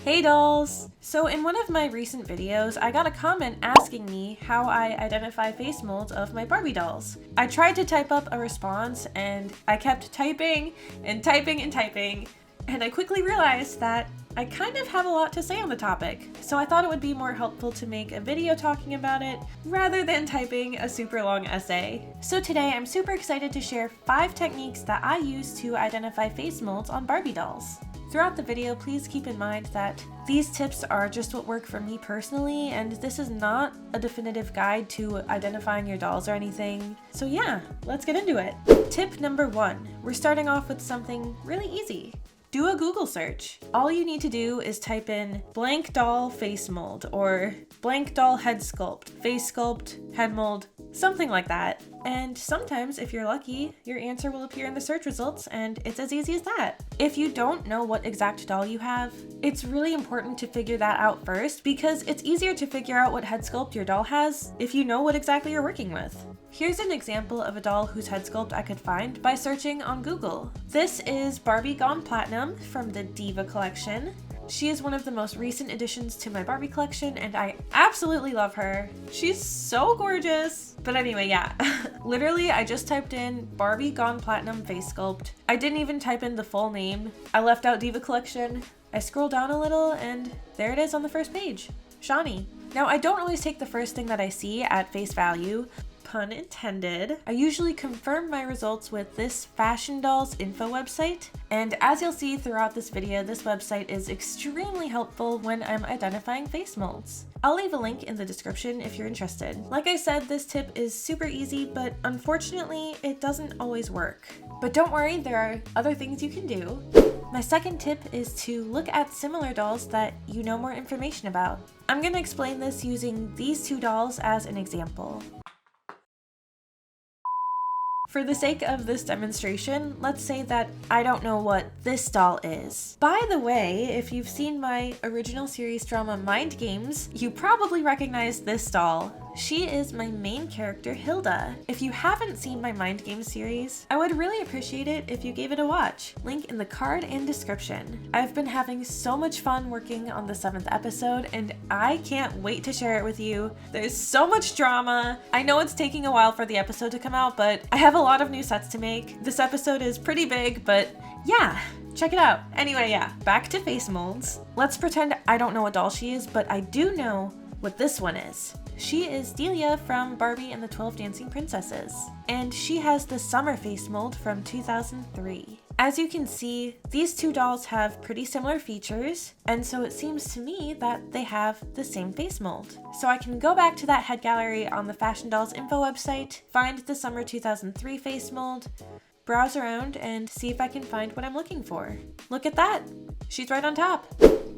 Hey dolls! So in one of my recent videos, I got a comment asking me how I identify face molds of my Barbie dolls. I tried to type up a response and I kept typing and typing and typing, and I quickly realized that I kind of have a lot to say on the topic, so I thought it would be more helpful to make a video talking about it rather than typing a super long essay. So today I'm super excited to share 5 techniques that I use to identify face molds on Barbie dolls. Throughout the video, please keep in mind that these tips are just what work for me personally, and this is not a definitive guide to identifying your dolls or anything. So yeah, let's get into it. Tip number 1. We're starting off with something really easy. Do a Google search. All you need to do is type in blank doll face mold or blank doll head sculpt, face sculpt, head mold, something like that. And sometimes, if you're lucky, your answer will appear in the search results, and it's as easy as that. If you don't know what exact doll you have, it's really important to figure that out first, because it's easier to figure out what head sculpt your doll has if you know what exactly you're working with. Here's an example of a doll whose head sculpt I could find by searching on Google. This is Barbie Gone Platinum from the Diva collection. She is one of the most recent additions to my Barbie collection, and I absolutely love her. She's so gorgeous. But anyway, yeah, literally I just typed in Barbie Gone Platinum face sculpt. I didn't even type in the full name. I left out Diva collection. I scroll down a little and there it is on the first page, Shawnee. Now I don't always take the first thing that I see at face value, pun intended. I usually confirm my results with this Fashion Dolls info website, and as you'll see throughout this video, this website is extremely helpful when I'm identifying face molds. I'll leave a link in the description if you're interested. Like I said, this tip is super easy, but unfortunately it doesn't always work. But don't worry, there are other things you can do. My second tip is to look at similar dolls that you know more information about. I'm going to explain this using these 2 dolls as an example. For the sake of this demonstration, let's say that I don't know what this doll is. By the way, if you've seen my original series drama Mind Games, you probably recognize this doll. She is my main character, Hilda. If you haven't seen my Mind Games series, I would really appreciate it if you gave it a watch. Link in the card and description. I've been having so much fun working on the 7th episode, and I can't wait to share it with you. There's so much drama. I know it's taking a while for the episode to come out, but I have a lot of new sets to make. This episode is pretty big, but yeah, check it out. Anyway, yeah, back to face molds. Let's pretend I don't know what doll she is, but I do know what this one is. She is Delia from Barbie and the 12 Dancing Princesses, and she has the summer face mold from 2003. As you can see, these 2 dolls have pretty similar features, and so it seems to me that they have the same face mold. So I can go back to that head gallery on the Fashion Dolls info website, find the summer 2003 face mold, browse around, and see if I can find what I'm looking for. Look at that! She's right on top!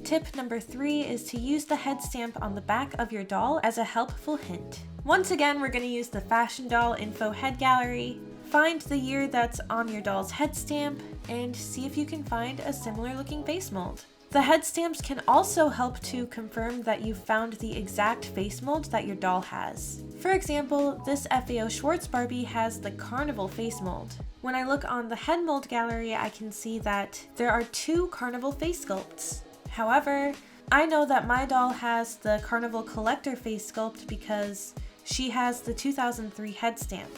Tip number 3 is to use the head stamp on the back of your doll as a helpful hint. Once again, we're going to use the Fashion Doll info head gallery, find the year that's on your doll's head stamp, and see if you can find a similar looking face mold. The head stamps can also help to confirm that you've found the exact face mold that your doll has. For example, this FAO Schwartz Barbie has the Carnival face mold. When I look on the Headmold gallery, I can see that there are 2 Carnival face sculpts. However, I know that my doll has the Carnival Collector face sculpt because she has the 2003 head stamp.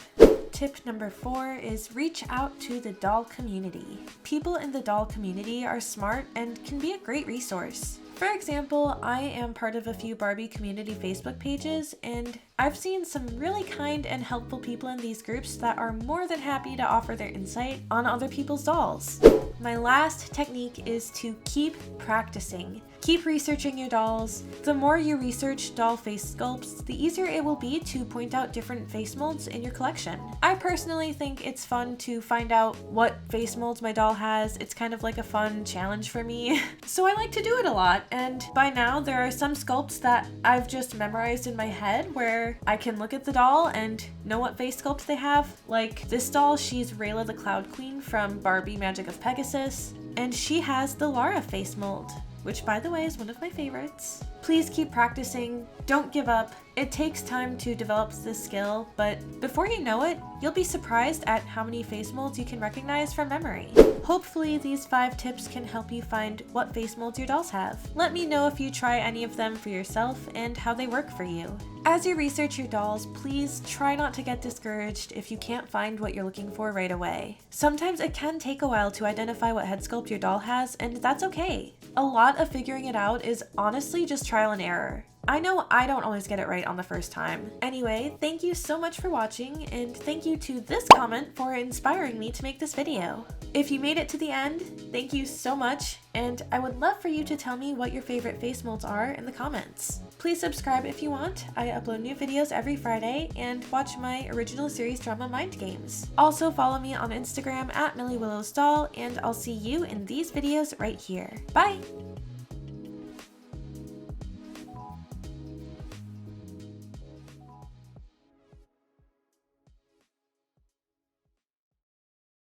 Tip number 4 is reach out to the doll community. People in the doll community are smart and can be a great resource. For example, I am part of a few Barbie community Facebook pages, and I've seen some really kind and helpful people in these groups that are more than happy to offer their insight on other people's dolls. My last technique is to keep practicing. Keep researching your dolls. The more you research doll face sculpts, the easier it will be to point out different face molds in your collection. I personally think it's fun to find out what face molds my doll has. It's kind of like a fun challenge for me. So I like to do it a lot, and by now there are some sculpts that I've just memorized in my head where I can look at the doll and know what face sculpt they have. Like this doll, she's Rayla the Cloud Queen from Barbie Magic of Pegasus, and she has the Lara face mold, which by the way is one of my favorites. Please keep practicing, don't give up. It takes time to develop this skill, but before you know it, you'll be surprised at how many face molds you can recognize from memory. Hopefully these 5 tips can help you find what face molds your dolls have. Let me know if you try any of them for yourself and how they work for you. As you research your dolls, please try not to get discouraged if you can't find what you're looking for right away. Sometimes it can take a while to identify what head sculpt your doll has, and that's okay. A lot of figuring it out is honestly just trial and error. I know I don't always get it right on the first time. Anyway, thank you so much for watching, and thank you to this comment for inspiring me to make this video. If you made it to the end, thank you so much, and I would love for you to tell me what your favorite face molds are in the comments. Please subscribe if you want. I upload new videos every Friday, and watch my original series drama Mind Games. Also follow me on Instagram at MillieWillowsDoll, and I'll see you in these videos right here. Bye!